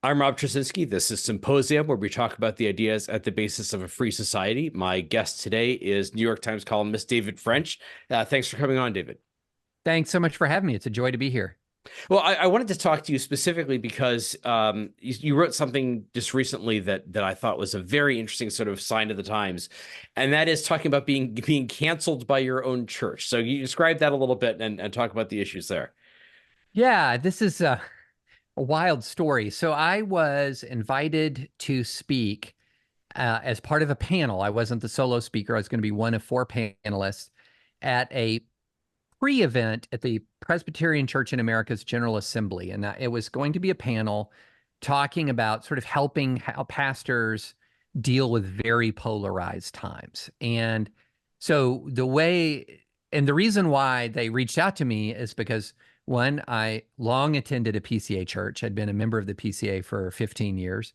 I'm Rob Tracinski. This is Symposium, where we talk about the ideas at the basis of a free society. My guest today is New York Times columnist David French. Thanks for coming on, David. Thanks so much for having me. It's a joy to be here. Well, I wanted to talk to you specifically because you wrote something just recently that I thought was a very interesting sort of sign of the times, and that is talking about being canceled by your own church. So you describe that a little bit and talk about the issues there. Yeah, this is a wild story. So I was invited to speak as part of a panel. I wasn't the solo speaker. I was going to be one of four panelists at a pre-event at the Presbyterian Church in America's General Assembly. And it was going to be a panel talking about sort of helping how pastors deal with very polarized times. And so the reason why they reached out to me is because one, I long attended a PCA church. I'd been a member of the PCA for 15 years.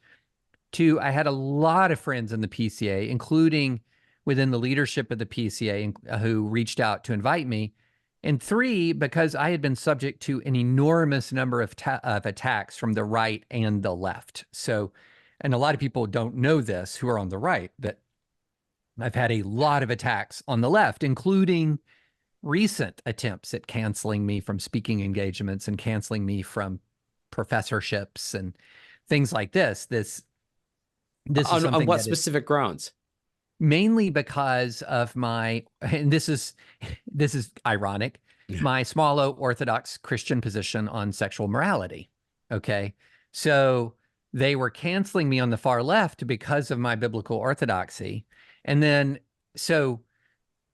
Two, I had a lot of friends in the PCA, including within the leadership of the PCA, who reached out to invite me. And three, because I had been subject to an enormous number of attacks from the right and the left. So, and a lot of people don't know this who are on the right, that I've had a lot of attacks on the left, including recent attempts at canceling me from speaking engagements and canceling me from professorships and things like this. This is On something what that is specific grounds? mainly because of and this is ironic, Yeah. my small o orthodox Christian position on sexual morality. Okay. So they were canceling me on the far left because of my biblical orthodoxy. And then, so,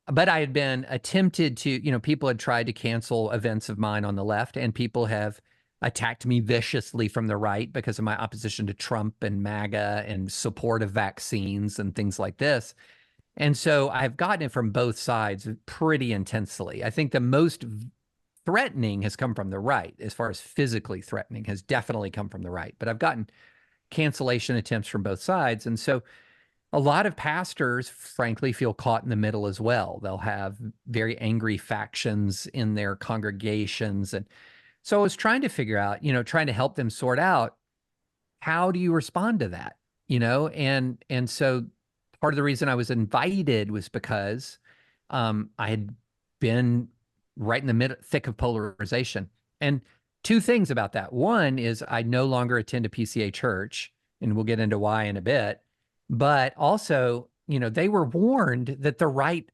but I had been attempted to, people had tried to cancel events of mine on the left, and people have attacked me viciously from the right because of my opposition to Trump and MAGA and support of vaccines and things like this. And so I've gotten it from both sides pretty intensely. I think the most threatening has come from the right, as far as physically threatening has definitely come from the right. But I've gotten cancellation attempts from both sides. And so a lot of pastors, frankly, feel caught in the middle as well. They'll have very angry factions in their congregations. And so I was trying to figure out, trying to help them sort out, how do you respond to that? And so part of the reason I was invited was because I had been right in the thick of polarization. And two things about that. One is I no longer attend a PCA church, and we'll get into why in a bit. But also, they were warned that the right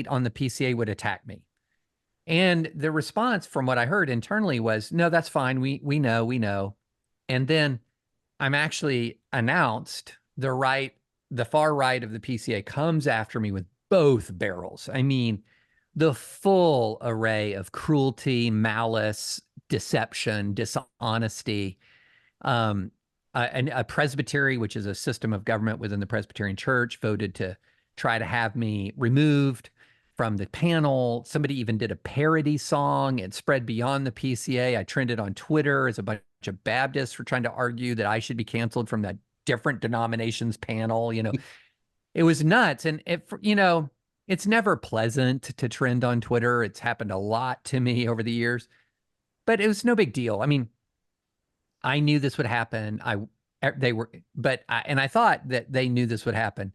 on the PCA would attack me. And the response from what I heard internally was, no, that's fine. We know. And then I'm actually announced the far right of the PCA comes after me with both barrels. I mean, the full array of cruelty, malice, deception, dishonesty. A presbytery, which is a system of government within the Presbyterian Church, voted to try to have me removed from the panel. Somebody even did a parody song. It spread beyond the PCA. I trended on Twitter as a bunch of Baptists were trying to argue that I should be canceled from that different denominations panel. It was nuts. And it's never pleasant to trend on Twitter. It's happened a lot to me over the years, but it was no big deal. I mean, I knew this would happen. I thought that they knew this would happen.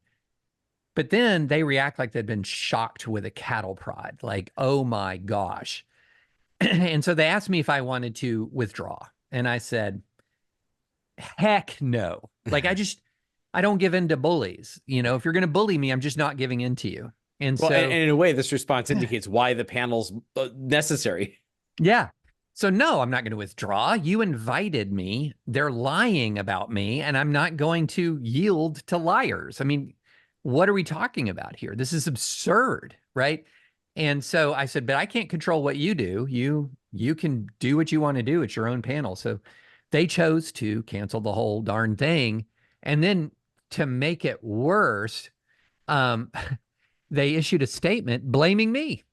But then they react like they'd been shocked with a cattle prod, like, oh my gosh. And so they asked me if I wanted to withdraw. And I said, heck no. Like, I don't give in to bullies. If you're going to bully me, I'm just not giving in to you. And Well, so, and in a way, this response indicates why the panel's necessary. yeah. So no, I'm not going to withdraw. You invited me. They're lying about me, and I'm not going to yield to liars. I mean, what are we talking about here? This is absurd, right? And so I said, but I can't control what you do. You can do what you want to do. It's your own panel. So they chose to cancel the whole darn thing. And then to make it worse, they issued a statement blaming me.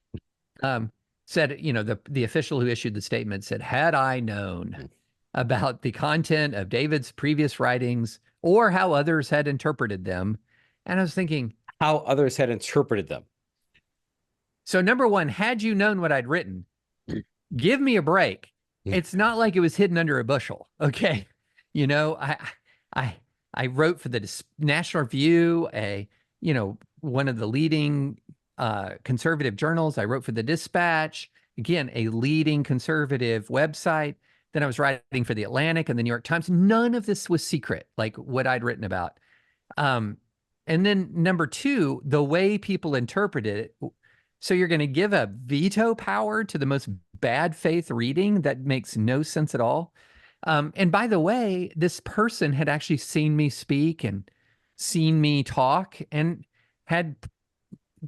Said, the official who issued the statement said, had I known about the content of David's previous writings or how others had interpreted them. And I was thinking, how others had interpreted them. So number one, had you known what I'd written, give me a break. It's not like it was hidden under a bushel. Okay. You know, I I wrote for the National Review, one of the leading conservative journals. I wrote for the Dispatch, again, a leading conservative website. Then I was writing for the Atlantic and the New York Times. None of this was secret, like what I'd written about. Um, and then number two, the way people interpreted it. So you're going to give a veto power to the most bad faith reading that makes no sense at all. And by the way, this person had actually seen me speak and seen me talk and had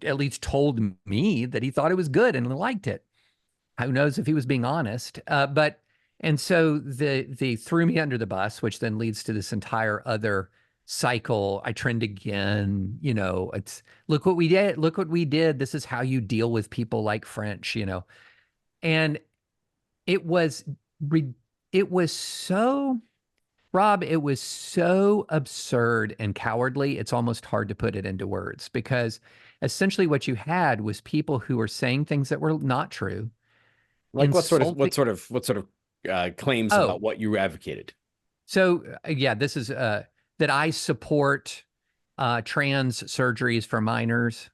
at least told me that he thought it was good and liked it. Who knows if he was being honest? And so they threw me under the bus, which then leads to this entire other cycle. I trend again. It's look what we did. Look what we did. This is how you deal with people like French. And it was it was so, Rob, it was so absurd and cowardly. It's almost hard to put it into words, because essentially what you had was people who were saying things that were not true, Like insulting. what sort of claims Oh, about what you advocated? so yeah, this is that I support trans surgeries for minors.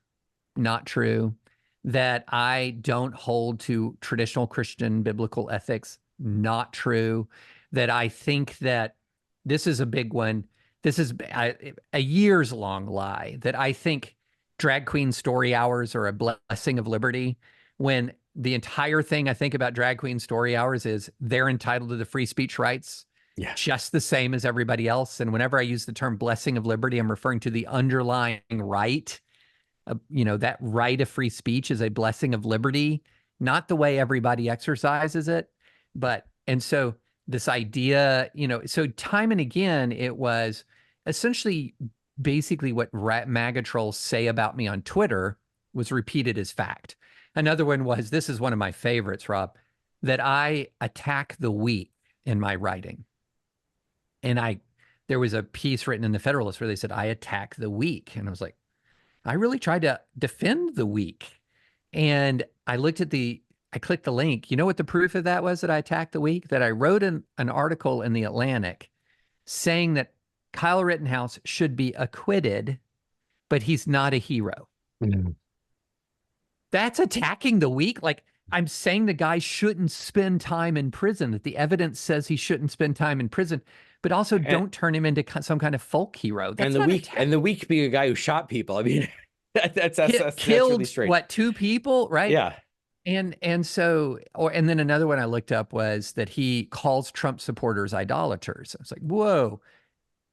Not true. That I don't hold to traditional Christian biblical ethics. Not true. That I think that this is a big one. This is a years long lie that I think drag queen story hours are a blessing of liberty, when the entire thing I think about drag queen story hours is they're entitled to the free speech rights Yeah. just the same as everybody else. And whenever I use the term blessing of liberty, I'm referring to the underlying right. That right of free speech is a blessing of liberty, not the way everybody exercises it. And so this idea, so time and again, it was essentially basically what MAGA trolls say about me on Twitter was repeated as fact. Another one was, this is one of my favorites, Rob, that I attack the weak in my writing. And there was a piece written in the Federalist where they said, I attack the weak. And I was like, I really tried to defend the weak. And I clicked the link. You know what the proof of that was, that I attacked the weak? That I wrote an article in the Atlantic saying that Kyle Rittenhouse should be acquitted, but he's not a hero. Mm. That's attacking the weak. Like, I'm saying the guy shouldn't spend time in prison, that the evidence says he shouldn't spend time in prison, but also And, don't turn him into some kind of folk hero. That's the not weak and the weak being a guy who shot people. I mean, that's really killed strange. what, two people, right? Yeah. And then another one I looked up was that he calls Trump supporters idolaters. I was like, whoa.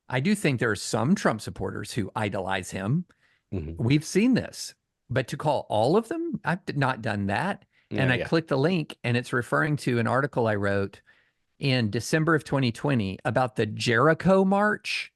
I do think there are some Trump supporters who idolize him. Mhm. We've seen this, but to call all of them, I've not done that. And I Yeah. clicked the link, and it's referring to an article I wrote in December of 2020 about the Jericho March.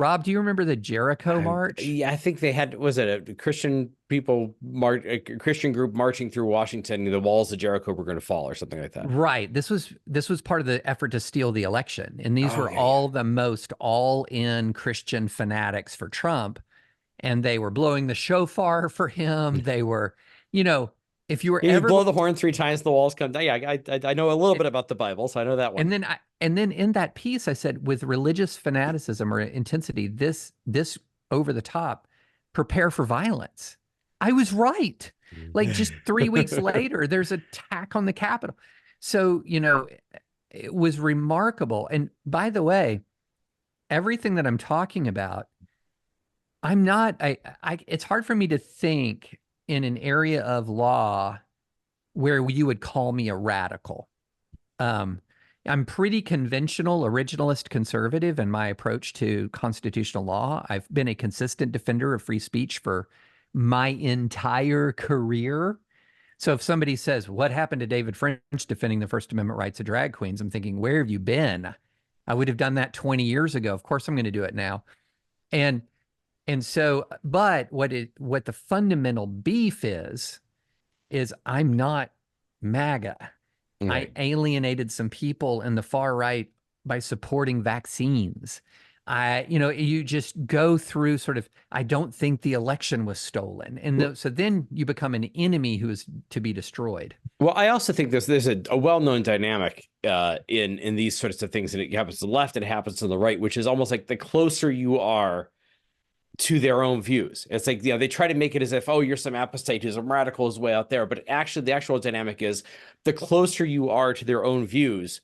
Rob, do you remember the Jericho March? Yeah, I think they had, was it a Christian a Christian group marching through Washington, the walls of Jericho were going to fall or something like that. Right. This was part of the effort to steal the election. And these Oh, were yeah, yeah. all the most all-in Christian fanatics for Trump. And they were blowing the shofar for him. They were, if you were You ever blow the horn 3 times, the walls come down. Yeah, I know a little bit about the Bible, so I know that one. and then in that piece I said, with religious fanaticism or intensity, this over the top, prepare for violence. I was right. Like, just 3 weeks later, there's an attack on the Capitol. So, it was remarkable. And by the way, everything that I'm talking about, it's hard for me to think in an area of law where you would call me a radical. I'm pretty conventional, originalist, conservative in my approach to constitutional law. I've been a consistent defender of free speech for my entire career. So if somebody says, what happened to David French defending the First Amendment rights of drag queens? I'm thinking, where have you been? I would have done that 20 years ago. Of course I'm going to do it now. And so, but what the fundamental beef is I'm not MAGA. I Right. alienated some people in the far right by supporting vaccines. You just go through sort of, I don't think the election was stolen. And so then you become an enemy who is to be destroyed. Well, I also think there's a well-known dynamic in these sorts of things, and it happens to the left and it happens to the right, which is almost like the closer you are to their own views. It's like, they try to make it as if, oh, you're some apostate who's some radical is way out there. But actually, the actual dynamic is the closer you are to their own views,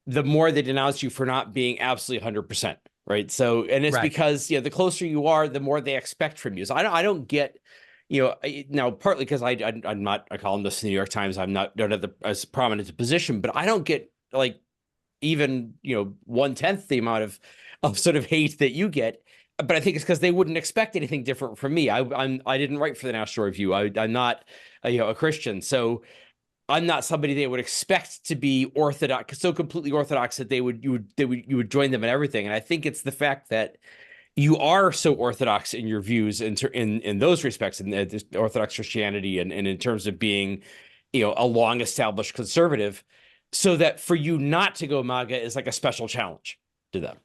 the more they denounce you for not being absolutely 100%. Right. So, and it's because, the closer you are, the more they expect from you. So I don't get, now partly because I'm not a columnist in the New York Times. Don't have as prominent a position, but I don't get like even, 1/10 the amount of sort of hate that you get. But I think it's because they wouldn't expect anything different from me. I didn't write for the National Review. I'm not a Christian, so I'm not somebody they would expect to be orthodox, so completely orthodox that you would join them in everything. And I think it's the fact that you are so orthodox in your views in those respects, in Orthodox Christianity, and in terms of being, a long established conservative, so that for you not to go MAGA is like a special challenge to them.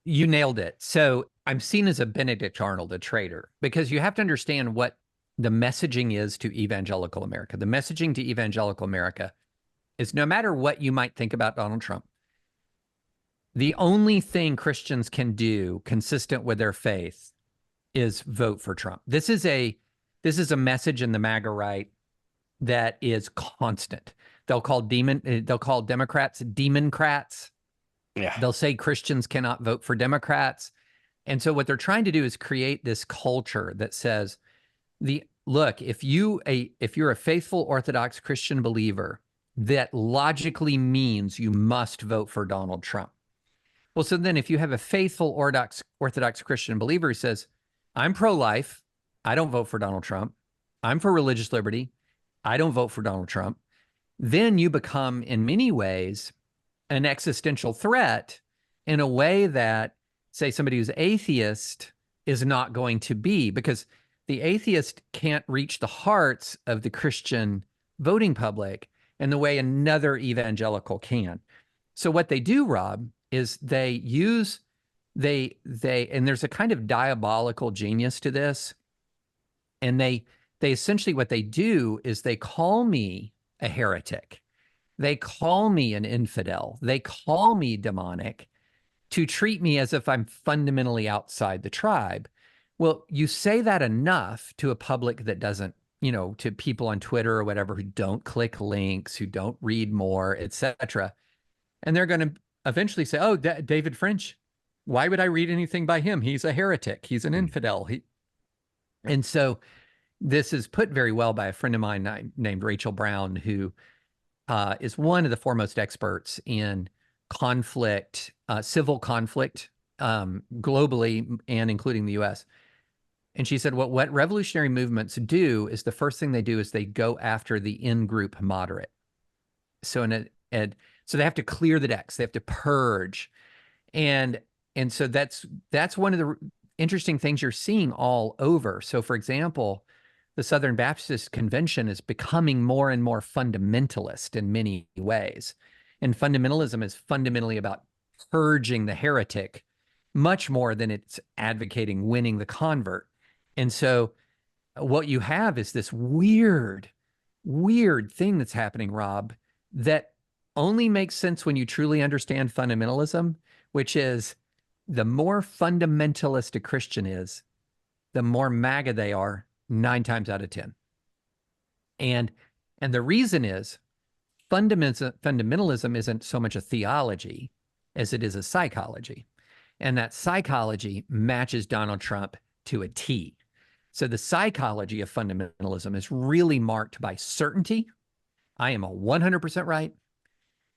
You nailed it. So I'm seen as a Benedict Arnold, a traitor, because you have to understand what the messaging is to evangelical America. The messaging to evangelical America is, no matter what you might think about Donald Trump, the only thing Christians can do consistent with their faith is vote for Trump. This is a message in the MAGA right that is constant. They'll call Democrats Democrats. Yeah. They'll say Christians cannot vote for Democrats. And so what they're trying to do is create this culture that says, look, if you're a faithful Orthodox Christian believer, that logically means you must vote for Donald Trump. Well, so then if you have a faithful Orthodox Christian believer who says, I'm pro-life, I don't vote for Donald Trump. I'm for religious liberty, I don't vote for Donald Trump. Then you become, in many ways, an existential threat in a way that, say, somebody who's atheist is not going to be, because the atheist can't reach the hearts of the Christian voting public in the way another evangelical can. So what they do, Rob, is and there's a kind of diabolical genius to this. And they essentially, what they do is they call me a heretic. They call me an infidel. They call me demonic to treat me as if I'm fundamentally outside the tribe. Well, you say that enough to a public that doesn't, to people on Twitter or whatever, who don't click links, who don't read more, etc. And they're going to eventually say, oh, David French, why would I read anything by him? He's a heretic. He's an infidel. And so this is put very well by a friend of mine named Rachel Brown, who is one of the foremost experts in conflict, civil conflict, globally and including the US. And she said, what revolutionary movements do is, the first thing they do is they go after the in-group moderate. So so they have to clear the decks. They have to purge. And so that's one of the interesting things you're seeing all over. So for example, the Southern Baptist Convention is becoming more and more fundamentalist in many ways. And fundamentalism is fundamentally about purging the heretic much more than it's advocating winning the convert. And so what you have is this weird thing that's happening, Rob, that only makes sense when you truly understand fundamentalism, which is, the more fundamentalist a Christian is, the more MAGA they are 9 times out of 10. And the reason is, fundamentalism isn't so much a theology as it is a psychology. And that psychology matches Donald Trump to a T. So the psychology of fundamentalism is really marked by certainty. I am 100% right.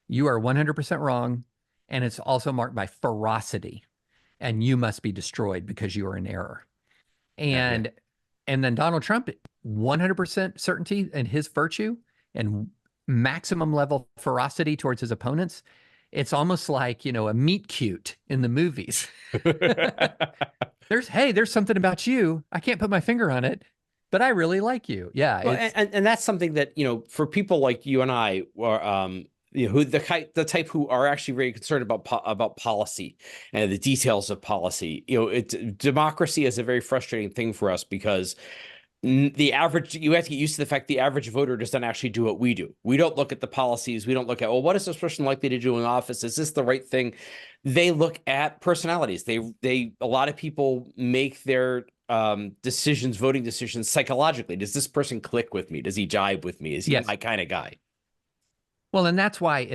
You are 100% wrong. And it's also marked by ferocity. And you must be destroyed because you are in error. And then Donald Trump, 100% certainty in his virtue and maximum level ferocity towards his opponents. It's almost like, a meet cute in the movies. There's something about you. I can't put my finger on it, but I really like you. Yeah. Well, and that's something that, for people like you and I, who the type who are actually very concerned about policy and the details of policy. Democracy is a very frustrating thing for us because the average, you have to get used to the fact the average voter does not actually do what we do. We don't look at the policies. We don't look at, well, what is this person likely to do in office? Is this the right thing? They look at personalities. A lot of people make their voting decisions psychologically. Does this person click with me? Does he jibe with me? Is he Yes. my kind of guy? Well, and that's why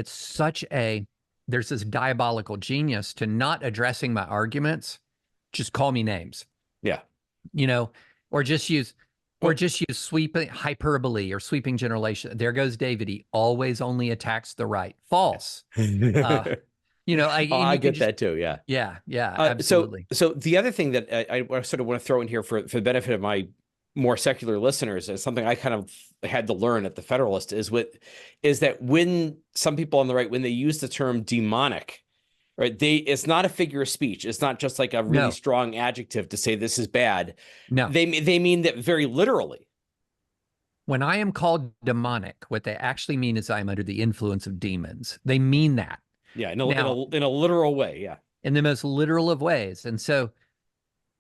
there's this diabolical genius to not addressing my arguments. Just call me names, Yeah. or just use sweeping hyperbole or sweeping generalization. There goes David. He always only attacks the right. False. I get that too. Yeah. Yeah, absolutely. So the other thing that I sort of want to throw in here for the benefit of my more secular listeners is something I kind of had to learn at the Federalist is that when some people on the right, when they use the term demonic, right, it's not a figure of speech. It's not just like a really strong adjective to say this is bad. No, they mean that very literally. When I am called demonic, what they actually mean is I'm under the influence of demons. They mean that. Yeah, in a literal way. Yeah, in the most literal of ways. And so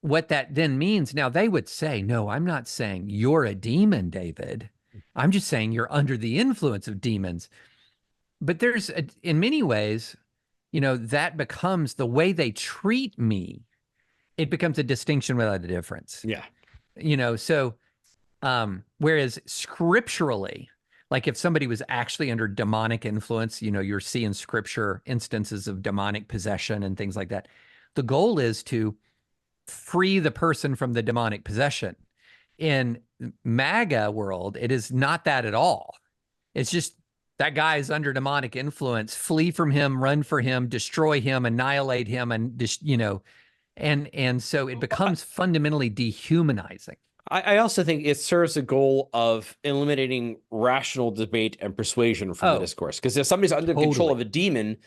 what that then means, now they would say, no, I'm not saying you're a demon, David. I'm just saying you're under the influence of demons. But in many ways, that becomes the way they treat me. It becomes a distinction without a difference. Yeah. So whereas scripturally, like if somebody was actually under demonic influence, you're seeing scripture instances of demonic possession and things like that. The goal is to free the person from the demonic possession. In MAGA world, it is not that at all. It's just that guy is under demonic influence. Flee from him, run for him, destroy him, annihilate him, and just and so it becomes fundamentally dehumanizing. I also think it serves a goal of eliminating rational debate and persuasion from the discourse. Because if somebody's under control of a demon,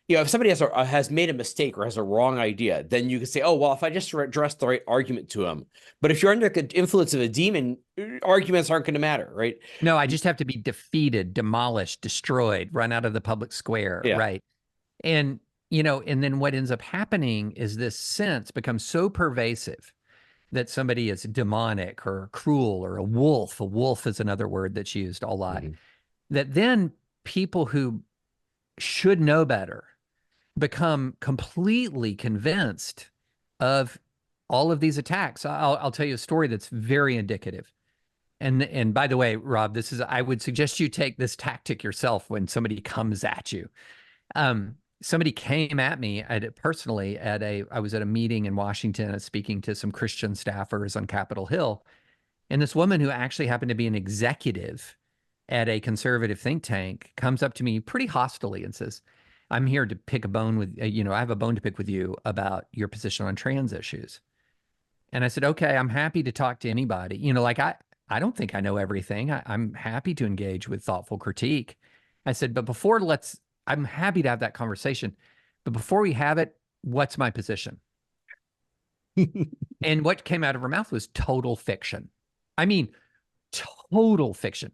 if somebody has made a mistake or has a wrong idea, then you can say, oh, well, if I just address the right argument to him. But if you're under the influence of a demon, arguments aren't going to matter, right? No, I just have to be defeated, demolished, destroyed, run out of the public square, right? And, and then what ends up happening is this sense becomes so pervasive that somebody is demonic or cruel or a wolf. A wolf is another word that's used a lot. That then people who should know better become completely convinced of all of these attacks. I'll tell you a story that's very indicative. And by the way, Rob, I would suggest you take this tactic yourself when somebody comes at you. Somebody came at me personally I was at a meeting in Washington speaking to some Christian staffers on Capitol Hill. And this woman who actually happened to be an executive at a conservative think tank comes up to me pretty hostilely and says, I'm here to pick a bone with, I have a bone to pick with you about your position on trans issues. And I said, okay, I'm happy to talk to anybody. I don't think I know everything. I'm happy to engage with thoughtful critique. I said, but I'm happy to have that conversation. But before we have it, what's my position? And what came out of her mouth was total fiction. I mean, total fiction,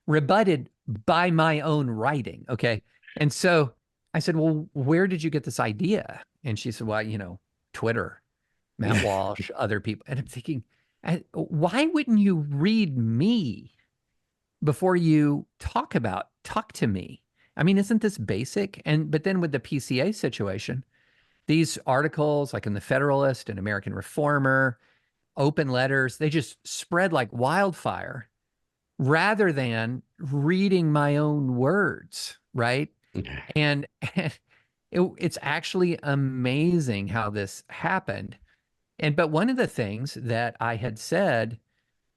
rebutted by my own writing. Okay. And so I said, well, where did you get this idea? And she said, well, Twitter, Matt Walsh, other people. And I'm thinking, why wouldn't you read me before you talk to me? I mean, isn't this basic? But then with the PCA situation, these articles like in the Federalist and American Reformer, open letters, they just spread like wildfire rather than reading my own words, right? And it's actually amazing how this happened. But one of the things that I had said,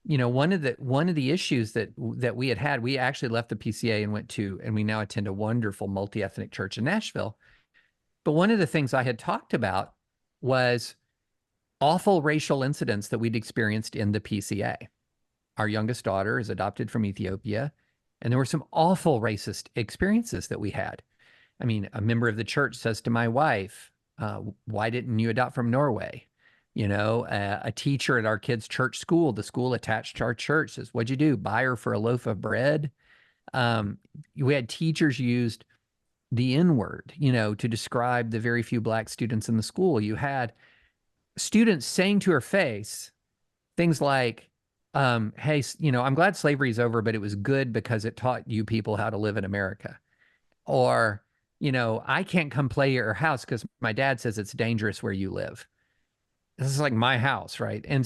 one of the issues that we had, we actually left the PCA and we now attend a wonderful multi-ethnic church in Nashville. But one of the things I had talked about was awful racial incidents that we'd experienced in the PCA. Our youngest daughter is adopted from Ethiopia, and there were some awful racist experiences that we had. I mean, a member of the church says to my wife, why didn't you adopt from Norway? A teacher at our kids' church school, the school attached to our church, says, what'd you do? Buy her for a loaf of bread? We had teachers used the N word, you know, to describe the very few black students in the school. You had students saying to her face things like, hey, you know, I'm glad slavery's over, but it was good because it taught you people how to live in America. Or, you know, I can't come play at your house because my dad says it's dangerous where you live. This is like my house, right? And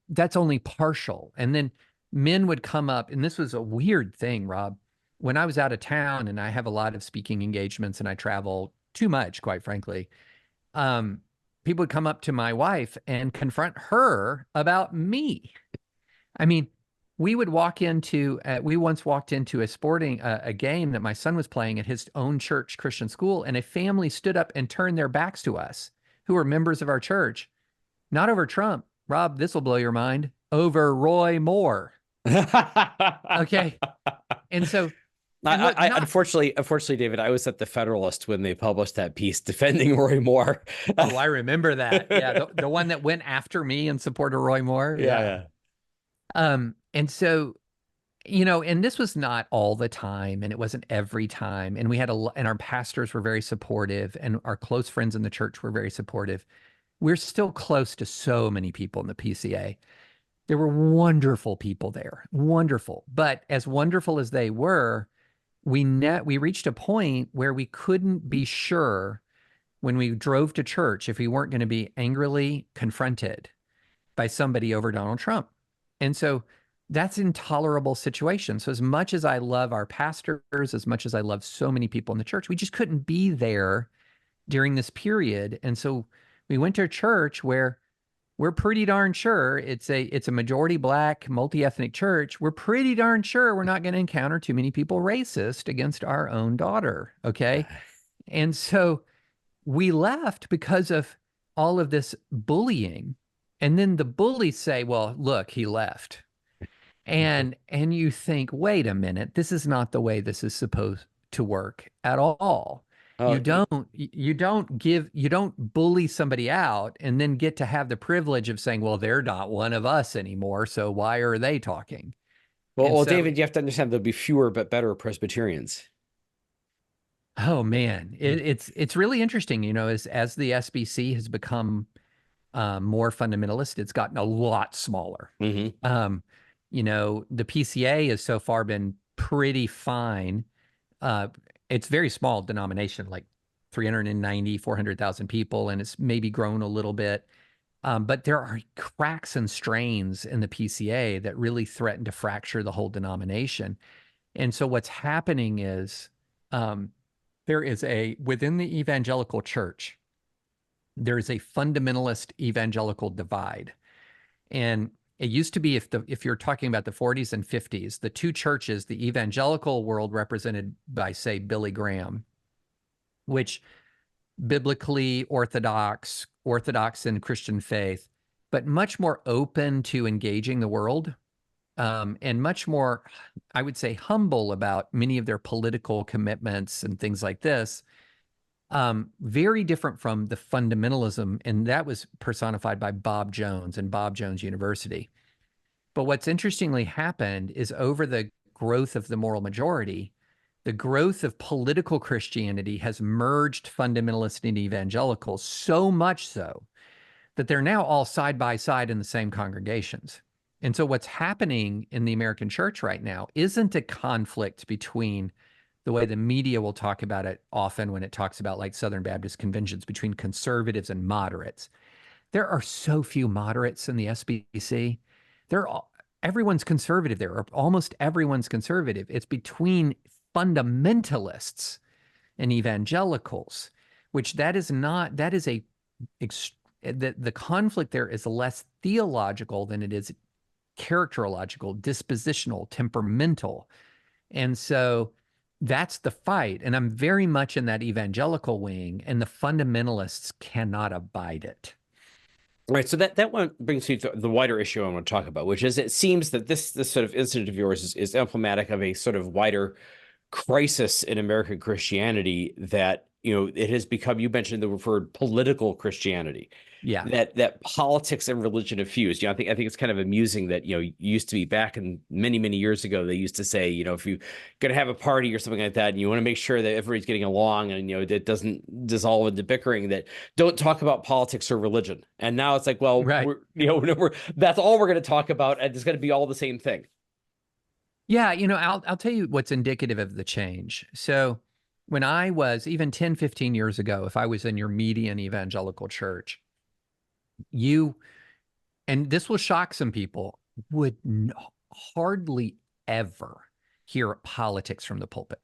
that's only partial. And then men would come up, and this was a weird thing, Rob. When I was out of town, and I have a lot of speaking engagements and I travel too much, quite frankly, um, people would come up to my wife and confront her about me. I mean, we once walked into a game that my son was playing at his own church Christian school, and a family stood up and turned their backs to us, who were members of our church, not over Trump. Rob, this will blow your mind. Over Roy Moore. Okay. And so, and look, unfortunately, David, I was at the Federalist when they published that piece defending Roy Moore. oh, I remember that. Yeah, the one that went after me in support of Roy Moore. Yeah. And so, you know, and this was not all the time, and it wasn't every time. And and our pastors were very supportive, and our close friends in the church were very supportive. We're still close to so many people in the PCA. There were wonderful people there, wonderful. But as wonderful as they were, we reached a point where we couldn't be sure when we drove to church if we weren't going to be angrily confronted by somebody over Donald Trump. And so that's an intolerable situation. So as much as I love our pastors, as much as I love so many people in the church, we just couldn't be there during this period. And so we went to a church where we're pretty darn sure it's a majority black, multi-ethnic church. We're pretty darn sure we're not going to encounter too many people racist against our own daughter. Okay. And so we left because of all of this bullying. And then the bullies say, well, look, he left. And you think, wait a minute, this is not the way this is supposed to work at all. You don't bully somebody out and then get to have the privilege of saying, well, they're not one of us anymore, so why are they talking? Well, David, you have to understand there'll be fewer but better Presbyterians. Oh man, it's really interesting, you know, as the SBC has become more fundamentalist, it's gotten a lot smaller. You know, the PCA has so far been pretty fine. It's very small denomination, like 390, 400,000 people, and it's maybe grown a little bit. But there are cracks and strains in the PCA that really threaten to fracture the whole denomination. And so what's happening is within the evangelical church, there is a fundamentalist evangelical divide. And it used to be, if you're talking about the 40s and 50s, the two churches, the evangelical world represented by, say, Billy Graham, which biblically orthodox in Christian faith, but much more open to engaging the world, and much more, I would say, humble about many of their political commitments and things like this. Very different from the fundamentalism, and that was personified by Bob Jones and Bob Jones University. But what's interestingly happened is over the growth of the moral majority, the growth of political Christianity has merged fundamentalists and evangelicals so much so that they're now all side by side in the same congregations. And so what's happening in the American church right now isn't a conflict between the way the media will talk about it often when it talks about like Southern Baptist conventions between conservatives and moderates. There are so few moderates in the SBC. Everyone's conservative there, or almost everyone's conservative. It's between fundamentalists and evangelicals, which the conflict there is less theological than it is characterological, dispositional, temperamental. And so that's the fight. And I'm very much in that evangelical wing, and the fundamentalists cannot abide it. All right. So that one brings me to the wider issue I want to talk about, which is it seems that this sort of incident of yours is emblematic of a sort of wider crisis in American Christianity that it has become, you mentioned the word political Christianity, Yeah. that politics and religion have fused. I think it's kind of amusing that, used to be back in many, many years ago, they used to say, if you're going to have a party or something like that, and you want to make sure that everybody's getting along and, that doesn't dissolve into bickering, that don't talk about politics or religion. And now it's like, well, Right. that's all we're going to talk about. And it's going to be all the same thing. Yeah, I'll tell you what's indicative of the change. So when I was even 10, 15 years ago, if I was in your median evangelical church, you, and this will shock some people, would hardly ever hear politics from the pulpit.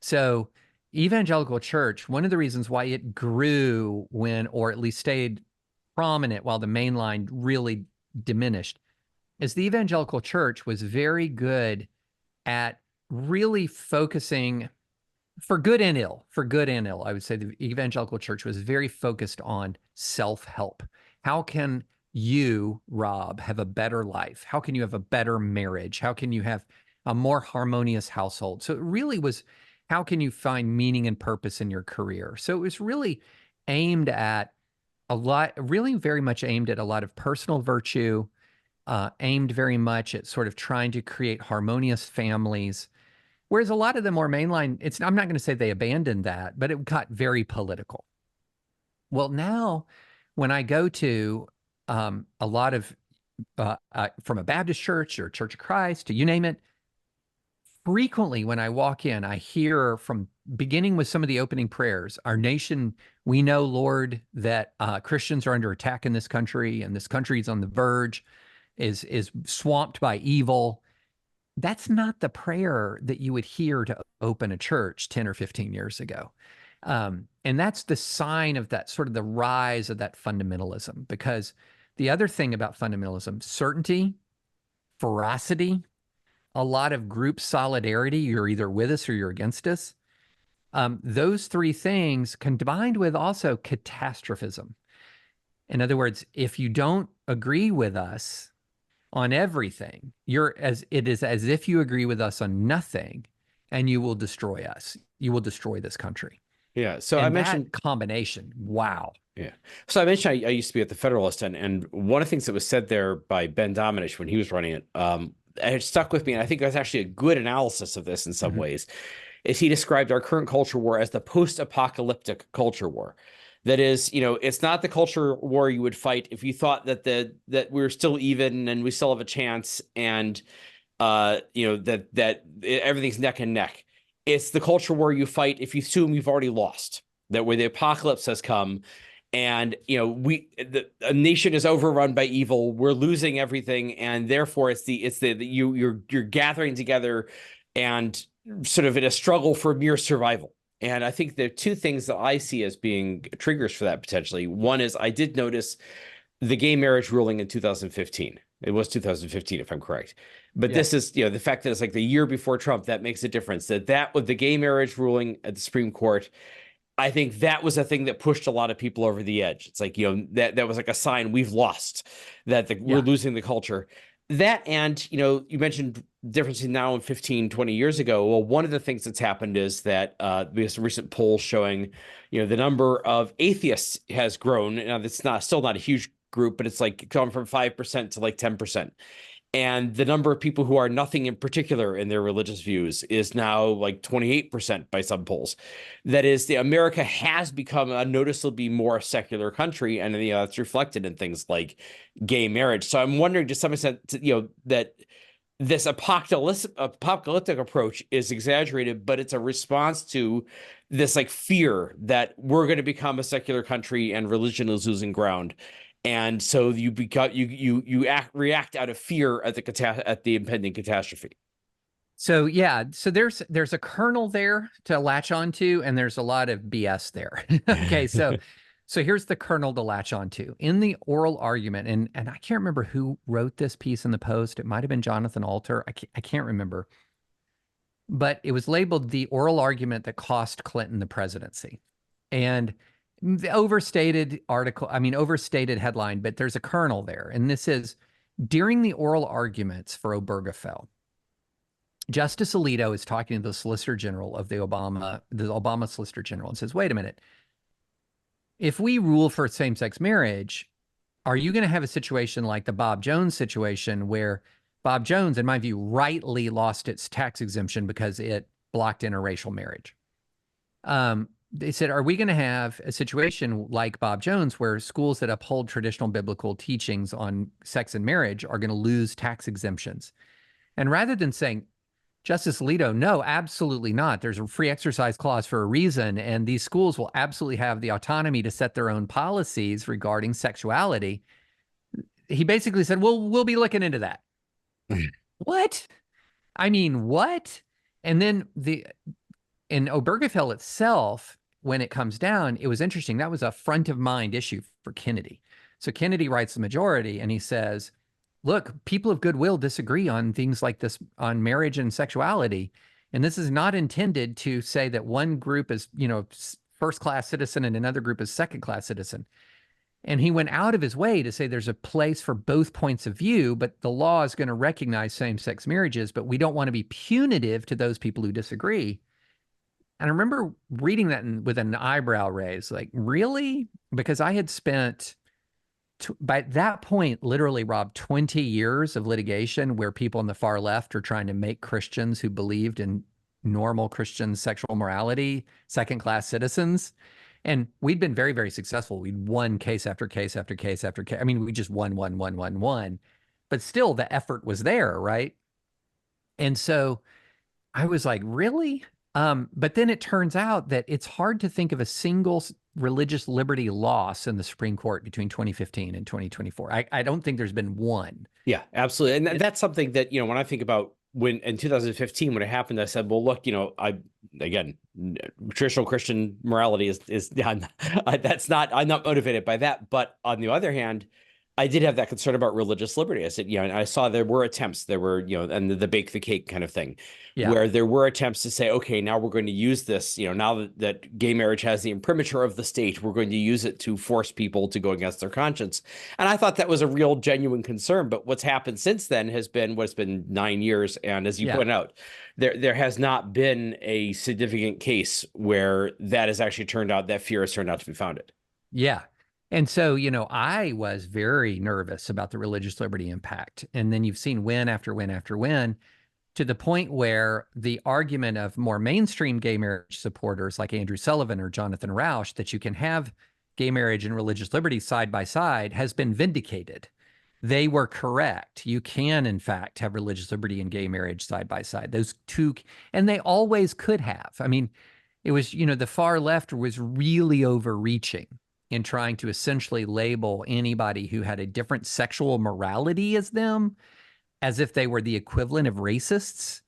So evangelical church, one of the reasons why it grew or at least stayed prominent while the mainline really diminished, is the evangelical church was very good at really focusing, for good and ill, I would say the evangelical church was very focused on self-help. How can you, Rob, have a better life? How can you have a better marriage? How can you have a more harmonious household? So it really was, how can you find meaning and purpose in your career? So it was really aimed at really very much aimed at a lot of personal virtue, aimed very much at sort of trying to create harmonious families. Whereas a lot of the more mainline, I'm not going to say they abandoned that, but it got very political. Well, now when I go to a lot of, from a Baptist church or Church of Christ, you name it, frequently when I walk in, I hear from, beginning with some of the opening prayers, our nation, we know, Lord, that Christians are under attack in this country, and this country is on the verge, is swamped by evil. That's not the prayer that you would hear to open a church 10 or 15 years ago. And that's the sign of that sort of the rise of that fundamentalism. Because the other thing about fundamentalism, certainty, veracity, a lot of group solidarity, you're either with us or you're against us. Those three things combined with also catastrophism. In other words, if you don't agree with us on everything, it is as if you agree with us on nothing, and you will destroy us. You will destroy this country. Yeah. So I And mentioned that combination, wow. Yeah. So I mentioned I used to be at the Federalist, and one of the things that was said there by Ben Domenech when he was running it, it stuck with me, and I think that's actually a good analysis of this in some ways, is he described our current culture war as the post-apocalyptic culture war. That is, it's not the culture war you would fight if you thought that we're still even and we still have a chance, and that everything's neck and neck. It's the culture war you fight if you assume you've already lost, that where the apocalypse has come, and a nation is overrun by evil, we're losing everything, and therefore you're gathering together and sort of in a struggle for mere survival. And I think there are two things that I see as being triggers for that potentially. One is, I did notice the gay marriage ruling in 2015. It was 2015, if I'm correct. But this is, the fact that it's like the year before Trump, that makes a difference. That with the gay marriage ruling at the Supreme Court, I think that was a thing that pushed a lot of people over the edge. It's like, that was like a sign we've lost, we're losing the culture. That, and, you mentioned difference in now and 15, 20 years ago. Well, one of the things that's happened is that there's a recent poll showing, the number of atheists has grown. Now, it's still not a huge group, but it's like gone from 5% to like 10%. And the number of people who are nothing in particular in their religious views is now like 28% by some polls. That is, America has become a noticeably more secular country, and it's reflected in things like gay marriage. So I'm wondering, to some extent, that this apocalyptic approach is exaggerated, but it's a response to this like fear that we're going to become a secular country and religion is losing ground. And so you react out of fear at the impending catastrophe. So yeah, so there's a kernel there to latch onto, and there's a lot of BS there. Okay, so here's the kernel to latch onto. In the oral argument, and I can't remember who wrote this piece in the Post. It might have been Jonathan Alter. I can't remember. But it was labeled the oral argument that cost Clinton the presidency. And the overstated headline, but there's a kernel there. And this is, during the oral arguments for Obergefell, Justice Alito is talking to the Solicitor General of the Obama Solicitor General, and says, wait a minute, if we rule for same-sex marriage, are you going to have a situation like the Bob Jones situation where Bob Jones, in my view, rightly lost its tax exemption because it blocked interracial marriage? They said, are we going to have a situation like Bob Jones where schools that uphold traditional biblical teachings on sex and marriage are going to lose tax exemptions? And rather than saying, Justice Alito, no, absolutely not. There's a free exercise clause for a reason, and these schools will absolutely have the autonomy to set their own policies regarding sexuality. He basically said, well, we'll be looking into that. What? I mean, what? And then in Obergefell itself, when it comes down, it was interesting. That was a front of mind issue for Kennedy. So Kennedy writes the majority, and he says, look, people of goodwill disagree on things like this, on marriage and sexuality. And this is not intended to say that one group is, first-class citizen and another group is second-class citizen. And he went out of his way to say there's a place for both points of view, but the law is going to recognize same-sex marriages, but we don't want to be punitive to those people who disagree. And I remember reading that with an eyebrow raise, like, really? Because I had spent, by that point, literally, Rob, 20 years of litigation where people on the far left are trying to make Christians who believed in normal Christian sexual morality second-class citizens. And we'd been very, very successful. We'd won case after case after case after case. I mean, we just won. But still, the effort was there, right? And so I was like, really? But then it turns out that it's hard to think of a single religious liberty loss in the Supreme Court between 2015 and 2024. I don't think there's been one. Yeah, absolutely. And that's something that, when I think about when in 2015, when it happened, I said, well, look, again, traditional Christian morality is that's not, I'm not motivated by that. But on the other hand, I did have that concern about religious liberty. I said, and I saw there were attempts, and the bake the cake kind of thing, where there were attempts to say, okay, now we're going to use this, now that gay marriage has the imprimatur of the state, we're going to use it to force people to go against their conscience. And I thought that was a real genuine concern. But what's happened since then has been what's been 9 years. And as you point out, there has not been a significant case where that has actually turned out, that fear has turned out to be founded. Yeah. And so, I was very nervous about the religious liberty impact. And then you've seen win after win after win, to the point where the argument of more mainstream gay marriage supporters like Andrew Sullivan or Jonathan Rauch that you can have gay marriage and religious liberty side by side has been vindicated. They were correct. You can, in fact, have religious liberty and gay marriage side by side. Those two, and they always could have. I mean, it was, the far left was really overreaching in trying to essentially label anybody who had a different sexual morality as them as if they were the equivalent of racists.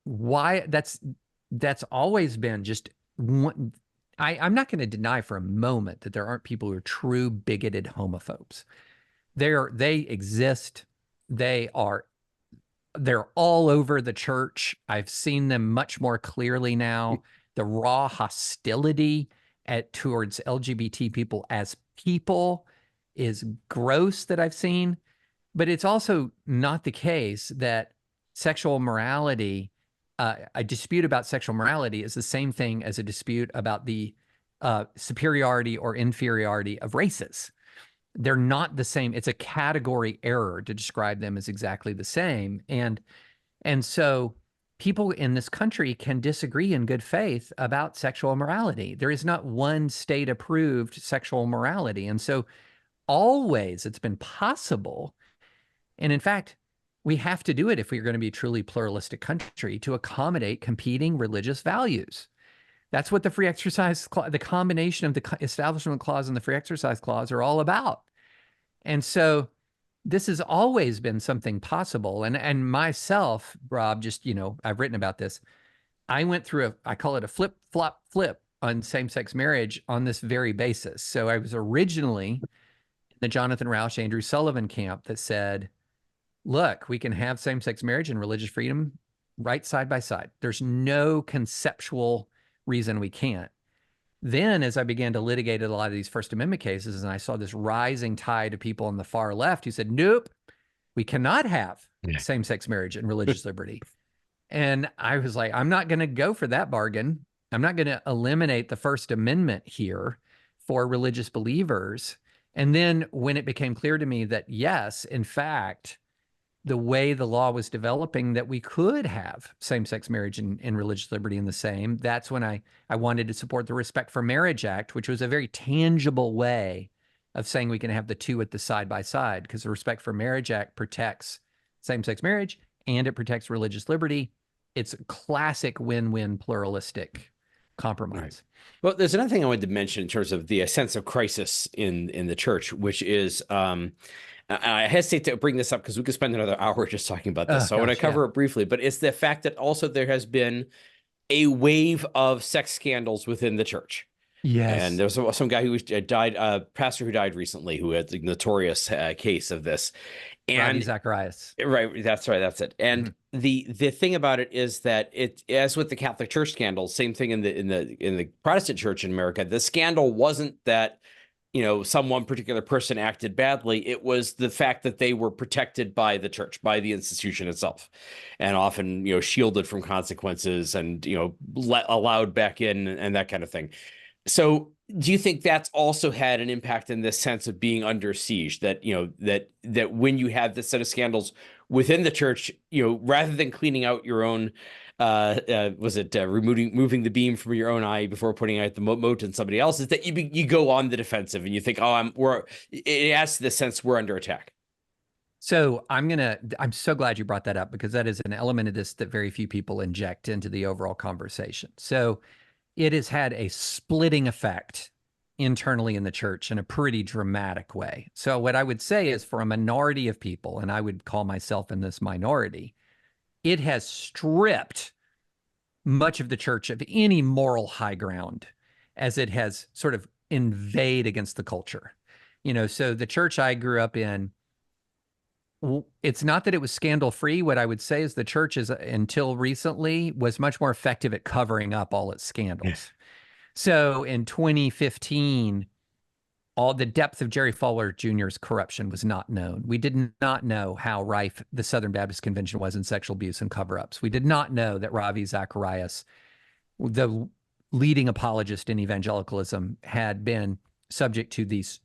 Why? That's always been just one. I'm not going to deny for a moment that there aren't people who are true bigoted homophobes. They exist. They're all over the church. I've seen them much more clearly now. The raw hostility towards LGBT people as people is gross that I've seen. But it's also not the case that sexual morality, a dispute about sexual morality is the same thing as a dispute about the superiority or inferiority of races. They're not the same. It's a category error to describe them as exactly the same. And so people in this country can disagree in good faith about sexual morality. There is not one state-approved sexual morality. And so always it's been possible, and in fact, we have to do it if we're going to be a truly pluralistic country, to accommodate competing religious values. That's what the free exercise clause, the combination of the Establishment Clause and the free exercise clause are all about. And so this has always been something possible. And myself, Rob, just, I've written about this. I went through I call it a flip on same-sex marriage on this very basis. So I was originally in the Jonathan Rauch, Andrew Sullivan camp that said, look, we can have same-sex marriage and religious freedom right side by side. There's no conceptual reason we can't. Then, as I began to litigate a lot of these First Amendment cases, and I saw this rising tide of people on the far left who said, nope, we cannot have Yeah. same-sex marriage and religious liberty. And I was like, I'm not going to go for that bargain. I'm not going to eliminate the First Amendment here for religious believers. And then when it became clear to me that, yes, in fact, the way the law was developing, that we could have same-sex marriage and religious liberty in the same, that's when I wanted to support the Respect for Marriage Act, which was a very tangible way of saying we can have the two at the side by side, because the Respect for Marriage Act protects same-sex marriage and it protects religious liberty. It's a classic win-win pluralistic compromise. Right. Well, there's another thing I wanted to mention in terms of the sense of crisis in the church, which is I hesitate to bring this up because we could spend another hour just talking about this. So I want to cover it briefly, but it's the fact that also there has been a wave of sex scandals within the church. Yes. And there's some guy who died, a pastor who died recently, who had the notorious case of this. And Ravi Zacharias. Right, that's right, that's it. And the thing about it is that it, as with the Catholic Church scandal, same thing in the Protestant Church in America. The scandal wasn't that, some one particular person acted badly. It was the fact that they were protected by the church, by the institution itself, and often, shielded from consequences and, allowed back in and that kind of thing. So do you think that's also had an impact in this sense of being under siege, that, that when you have this set of scandals within the church, rather than cleaning out your own, removing the beam from your own eye before putting out the mote in somebody else's, that you go on the defensive and you think, it adds to the sense we're under attack. So I'm so glad you brought that up, because that is an element of this that very few people inject into the overall conversation. So it has had a splitting effect internally in the church in a pretty dramatic way. So what I would say is, for a minority of people, and I would call myself in this minority, it has stripped much of the church of any moral high ground, as it has sort of inveighed against the culture. So the church I grew up in, it's not that it was scandal free. What I would say is the church until recently was much more effective at covering up all its scandals. So in 2015, all the depth of Jerry Falwell Jr.'s corruption was not known. We did not know how rife the Southern Baptist Convention was in sexual abuse and cover-ups. We did not know that Ravi Zacharias, the leading apologist in evangelicalism, had been subject to these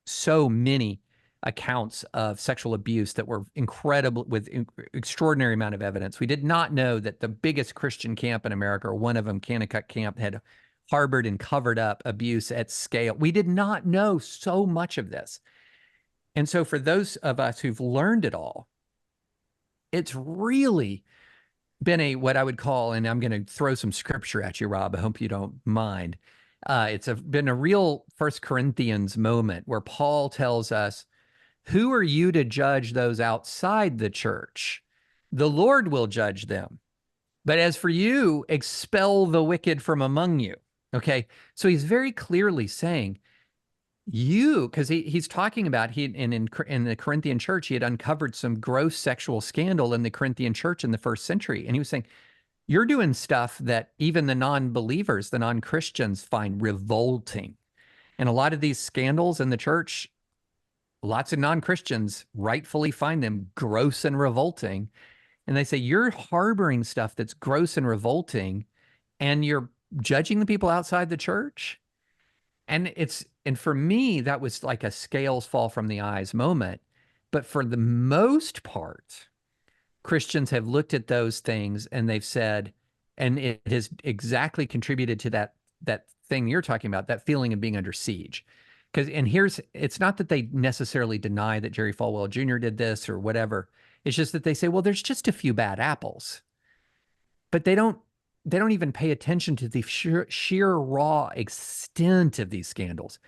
so many accounts of sexual abuse that were incredible, with extraordinary amount of evidence. We did not know that the biggest Christian camp in America, or one of them, Kanakuk Camp, had harbored and covered up abuse at scale. We did not know so much of this. And so for those of us who've learned it all, it's really been what I would call, and I'm going to throw some scripture at you, Rob, I hope you don't mind. It's been a real 1 Corinthians moment where Paul tells us, who are you to judge those outside the church? The Lord will judge them. But as for you, expel the wicked from among you. Okay. So he's very clearly saying because he's talking about, in the Corinthian church, he had uncovered some gross sexual scandal in the Corinthian church in the first century. And he was saying, you're doing stuff that even the non-believers, the non-Christians, find revolting. And a lot of these scandals in the church, lots of non-Christians rightfully find them gross and revolting. And they say, you're harboring stuff that's gross and revolting, and you're judging the people outside the church. And for me, that was like a scales fall from the eyes moment. But for the most part, Christians have looked at those things and they've said, and it has exactly contributed to that thing you're talking about, that feeling of being under siege. It's not that they necessarily deny that Jerry Falwell Jr. did this or whatever. It's just that they say, well, there's just a few bad apples. But they don't even pay attention to the sheer raw extent of these scandals.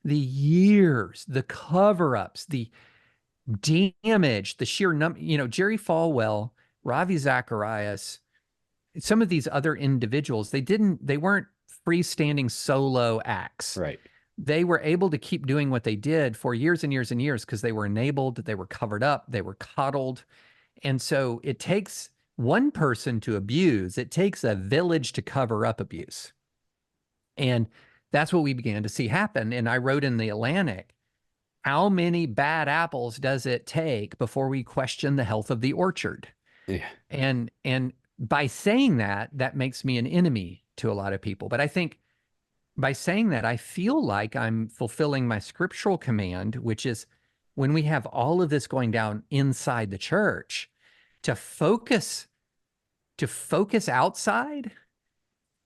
The years, the cover-ups, the damage, the sheer number, Jerry Falwell, Ravi Zacharias, some of these other individuals, they weren't freestanding solo acts. Right. They were able to keep doing what they did for years and years and years because they were enabled, they were covered up, they were coddled. And so it takes one person to abuse, it takes a village to cover up abuse. And that's what we began to see happen. And I wrote in the Atlantic how many bad apples does it take before we question the health of the orchard? Yeah. And by saying that, that makes me an enemy to a lot of people. But I think by saying that, I feel like I'm fulfilling my scriptural command, which is when we have all of this going down inside the church, to focus outside.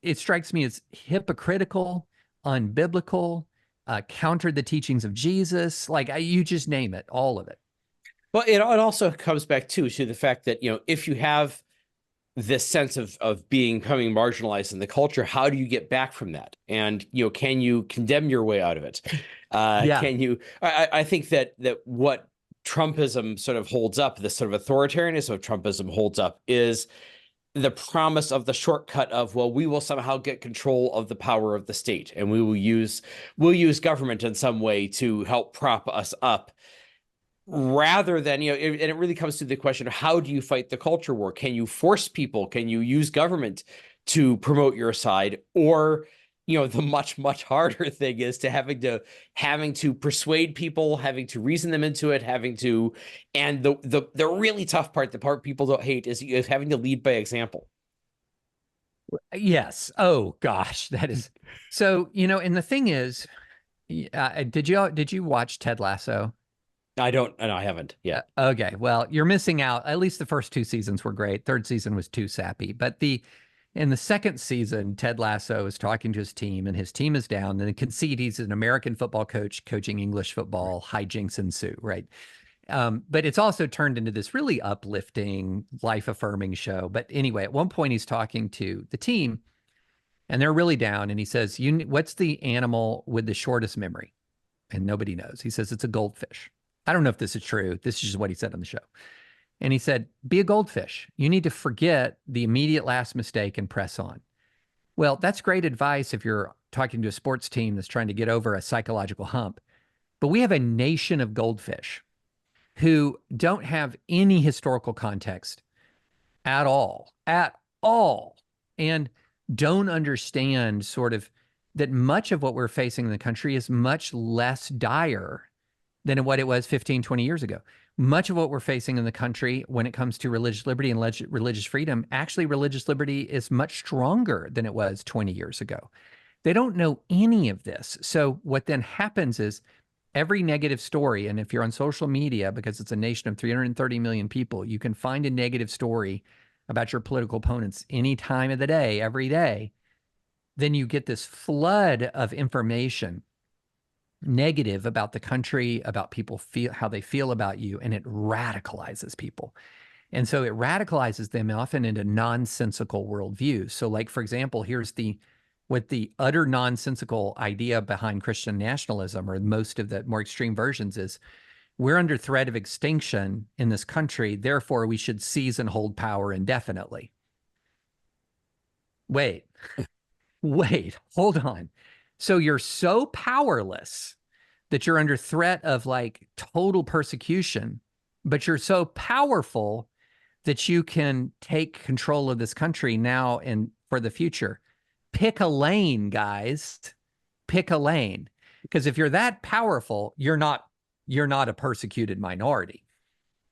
It strikes me as hypocritical, unbiblical, countered the teachings of Jesus. Like you just name it, all of it. Well, it also comes back to the fact that, if you have this sense of becoming marginalized in the culture, how do you get back from that? And, can you condemn your way out of it? Yeah. Can you, I think that what Trumpism sort of holds up, this sort of authoritarianism of Trumpism holds up, is the promise of the shortcut of, well, we will somehow get control of the power of the state, and we'll use government in some way to help prop us up, rather than, and it really comes to the question of, how do you fight the culture war? Can you force people? Can you use government to promote your side? Or, the much, much harder thing is to having to persuade people, having to reason them into it, and the really tough part, the part people don't hate, is having to lead by example. Yes. Oh gosh, that is so, and the thing is, did you watch Ted Lasso? I haven't yet. Okay. Well, you're missing out. At least the first two seasons were great. Third season was too sappy. But in the second season, Ted Lasso is talking to his team, and his team is down. And concede he's an American football coach coaching English football. Hijinks ensue, right? But it's also turned into this really uplifting, life-affirming show. But anyway, at one point he's talking to the team, and they're really down. And he says, "What's the animal with the shortest memory?" And nobody knows. He says, "It's a goldfish." I don't know if this is true. This is just what he said on the show. And he said, "Be a goldfish. You need to forget the immediate last mistake and press on." Well, that's great advice if you're talking to a sports team that's trying to get over a psychological hump. But we have a nation of goldfish who don't have any historical context at all, and don't understand sort of that much of what we're facing in the country is much less dire than what it was 15, 20 years ago. Much of what we're facing in the country when it comes to religious liberty and religious freedom, actually religious liberty is much stronger than it was 20 years ago. They don't know any of this. So what then happens is every negative story, and if you're on social media, because it's a nation of 330 million people, you can find a negative story about your political opponents any time of the day, every day. Then you get this flood of information negative about the country, about people how they feel about you, and it radicalizes people. And so it radicalizes them often into nonsensical worldviews. So like, for example, here's what the utter nonsensical idea behind Christian nationalism, or most of the more extreme versions, is we're under threat of extinction in this country, therefore we should seize and hold power indefinitely. Wait, hold on. So you're so powerless that you're under threat of like total persecution, but you're so powerful that you can take control of this country now and for the future. Pick a lane, guys. Pick a lane. Because if you're that powerful, you're not a persecuted minority.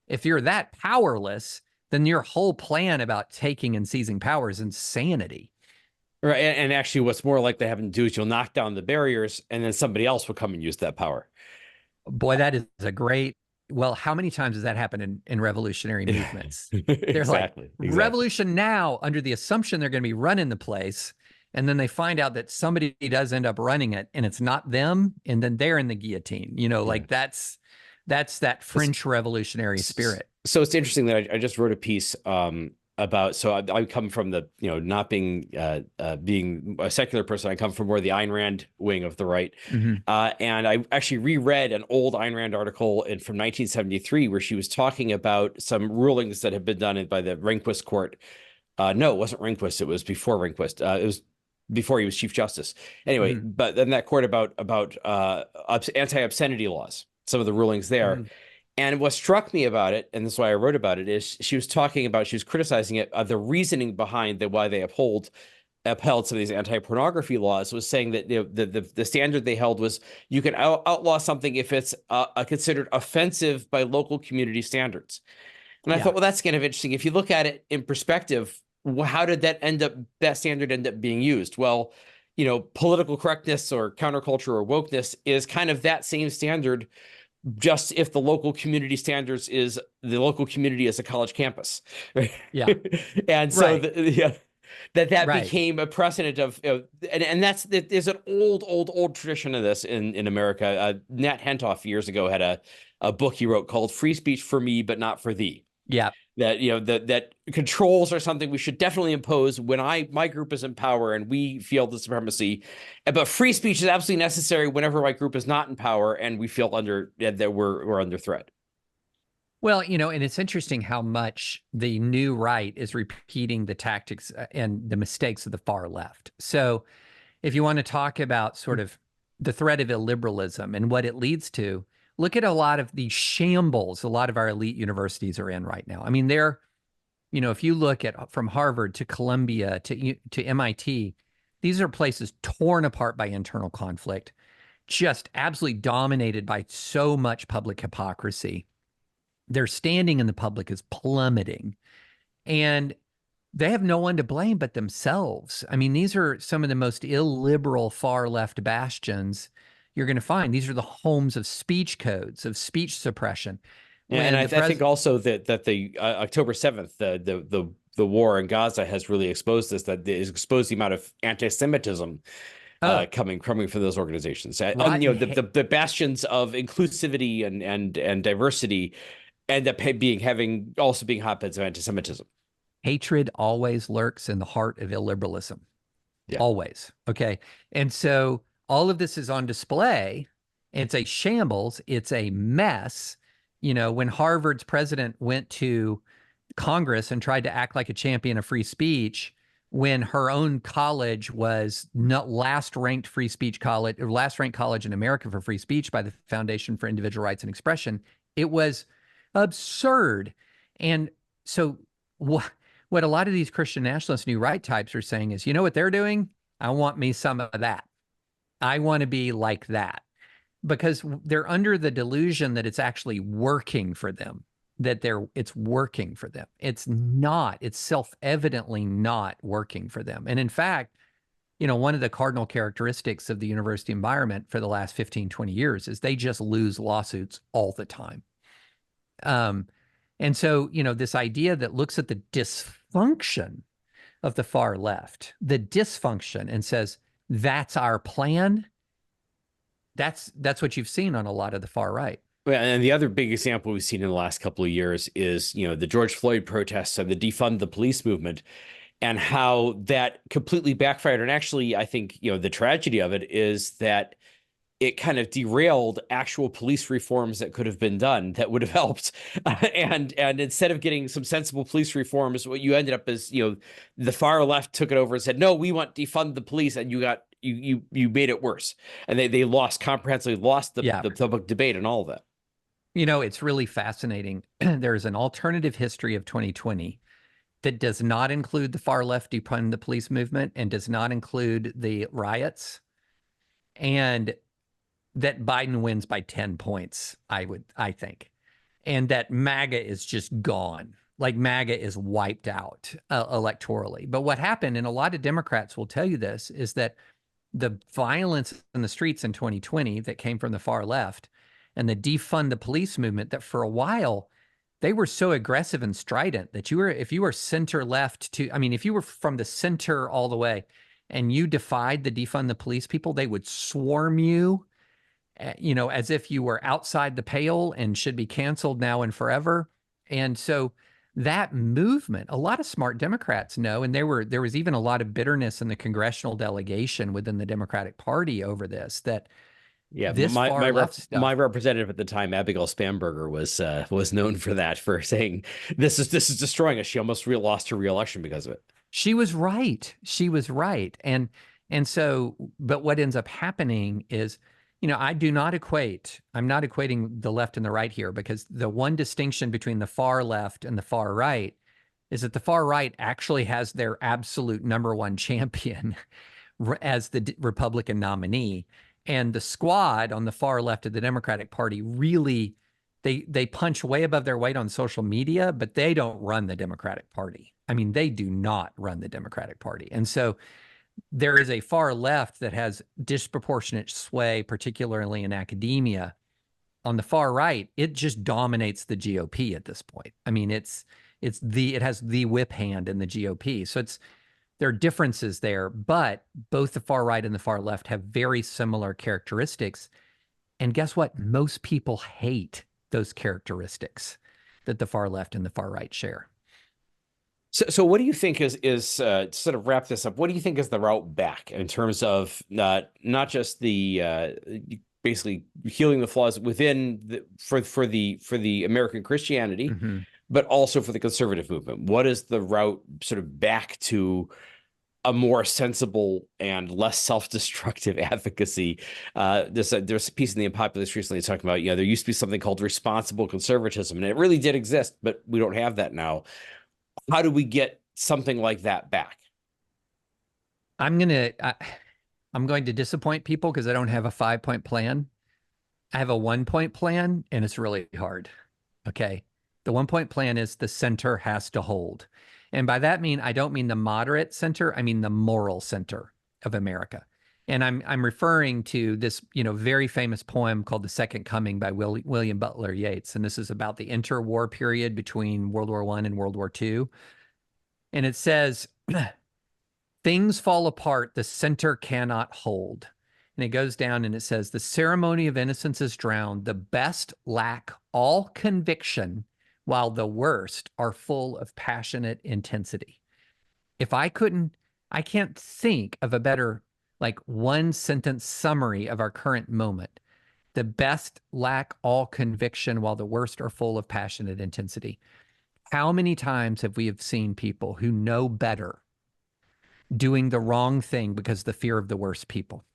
If you're that powerless, then your whole plan about taking and seizing power is insanity. Right. And actually, what's more likely to happen to do is you'll knock down the barriers, and then somebody else will come and use that power. Boy, that is a great. Well, how many times has that happened in revolutionary movements? They're Exactly. revolution now, under the assumption they're going to be running the place. And then they find out that somebody does end up running it, and it's not them. And then they're in the guillotine, like that's that French revolutionary spirit. So it's interesting that I just wrote a piece about, so I come from the, not being a secular person. I come from more the Ayn Rand wing of the right. Mm-hmm. And I actually reread an old Ayn Rand article from 1973, where she was talking about some rulings that had been done by the Rehnquist court. No, it wasn't Rehnquist. It was before Rehnquist. It was before he was Chief Justice. Anyway, Mm-hmm. but then that court about anti-obscenity laws, some of the rulings there. Mm-hmm. And what struck me about it, and this is why I wrote about it, is she was criticizing it, the reasoning behind why they uphold upheld some of these anti-pornography laws was saying that, the standard they held was you can outlaw something if it's considered offensive by local community standards. And I Yeah. thought, well, that's kind of interesting. If you look at it in perspective, how did that standard end up being used? Well, political correctness or counterculture or wokeness is kind of that same standard, just if the local community standards is the local community as a college campus. Right? Yeah. And so Right. yeah, that Right. became a precedent of, and there's an old tradition of this in America. Nat Hentoff years ago had a book he wrote called Free Speech for Me, but Not for Thee. Yeah. That, that controls are something we should definitely impose when my group is in power and we feel the supremacy, but free speech is absolutely necessary whenever my group is not in power and we feel that we're under threat. Well, and it's interesting how much the new right is repeating the tactics and the mistakes of the far left. So if you want to talk about sort of the threat of illiberalism and what it leads to, look at a lot of the shambles a lot of our elite universities are in right now. I mean, if you look at from Harvard to Columbia to MIT, these are places torn apart by internal conflict, just absolutely dominated by so much public hypocrisy. Their standing in the public is plummeting, and they have no one to blame but themselves. I mean, these are some of the most illiberal far left bastions you're going to find. These are the homes of speech codes, of speech suppression. And I think also that the October 7th, the war in Gaza has really exposed this, that is exposed the amount of anti-Semitism coming from those organizations. The bastions of inclusivity and diversity end up being hotbeds of anti-Semitism. Hatred always lurks in the heart of illiberalism. Yeah. Always. Okay. And so all of this is on display. It's a shambles. It's a mess. When Harvard's president went to Congress and tried to act like a champion of free speech, when her own college was not last ranked free speech college, or last ranked college in America for free speech by the Foundation for Individual Rights and Expression, it was absurd. And so what a lot of these Christian nationalist new right types are saying is, what they're doing? I want me some of that. I want to be like that, because they're under the delusion that it's actually working for them, that it's working for them. It's not. It's self-evidently not working for them. And in fact, one of the cardinal characteristics of the university environment for the last 15, 20 years is they just lose lawsuits all the time. And so, this idea that looks at the dysfunction of the far left, the dysfunction, and says, that's our plan. That's what you've seen on a lot of the far right. Well, and the other big example we've seen in the last couple of years is, the George Floyd protests and the defund the police movement, and how that completely backfired. And actually, I think, the tragedy of it is that it kind of derailed actual police reforms that could have been done that would have helped. And instead of getting some sensible police reforms, what you ended up is, the far left took it over and said, no, we want defund the police. And you made it worse. And they comprehensively lost the public debate and all of that. It's really fascinating. There's an alternative history of 2020 that does not include the far left defund the police movement and does not include the riots. And that Biden wins by 10 points, I think. And that MAGA is just gone. Like MAGA is wiped out electorally. But what happened, and a lot of Democrats will tell you this, is that the violence in the streets in 2020 that came from the far left and the defund the police movement, that for a while, they were so aggressive and strident that if you were center left if you were from the center all the way and you defied the defund the police people, they would swarm you, as if you were outside the pale and should be canceled now and forever. And so that movement, a lot of smart Democrats know, and there was even a lot of bitterness in the congressional delegation within the Democratic Party over this, that this my representative at the time, Abigail Spamberger, was known for that, for saying this is destroying us. She almost lost her reelection because of it. She was right. And so, but what ends up happening is, I'm not equating the left and the right here, because the one distinction between the far left and the far right is that the far right actually has their absolute number one champion as the Republican nominee. And the squad on the far left of the Democratic Party really, they punch way above their weight on social media, but they don't run the Democratic Party. I mean, they do not run the Democratic Party. And so there is a far left that has disproportionate sway, particularly in academia. On the far right, it just dominates the GOP at this point. I mean, it has the whip hand in the GOP. So there are differences there, but both the far right and the far left have very similar characteristics. And guess what? Most people hate those characteristics that the far left and the far right share. So what do you think is to sort of wrap this up? What do you think is the route back in terms of not just the basically healing the flaws within for the American Christianity, but also for the conservative movement? What is the route sort of back to a more sensible and less self-destructive advocacy? There's a piece in the Unpopulist recently talking about, there used to be something called responsible conservatism, and it really did exist, but we don't have that now. How do we get something like that back? I'm going to disappoint people because I don't have a 5-point plan. I have a 1-point plan, and it's really hard. Okay. The 1-point plan is the center has to hold. And by that I don't mean the moderate center. I mean the moral center of America. And I'm referring to this, very famous poem called The Second Coming by William Butler Yeats. And this is about the interwar period between World War I and World War II. And it says, things fall apart, the center cannot hold. And it goes down and it says, the ceremony of innocence is drowned. The best lack all conviction, while the worst are full of passionate intensity. I can't think of a better, one sentence summary of our current moment. The best lack all conviction, while the worst are full of passionate intensity. How many times have we seen people who know better doing the wrong thing because of the fear of the worst people?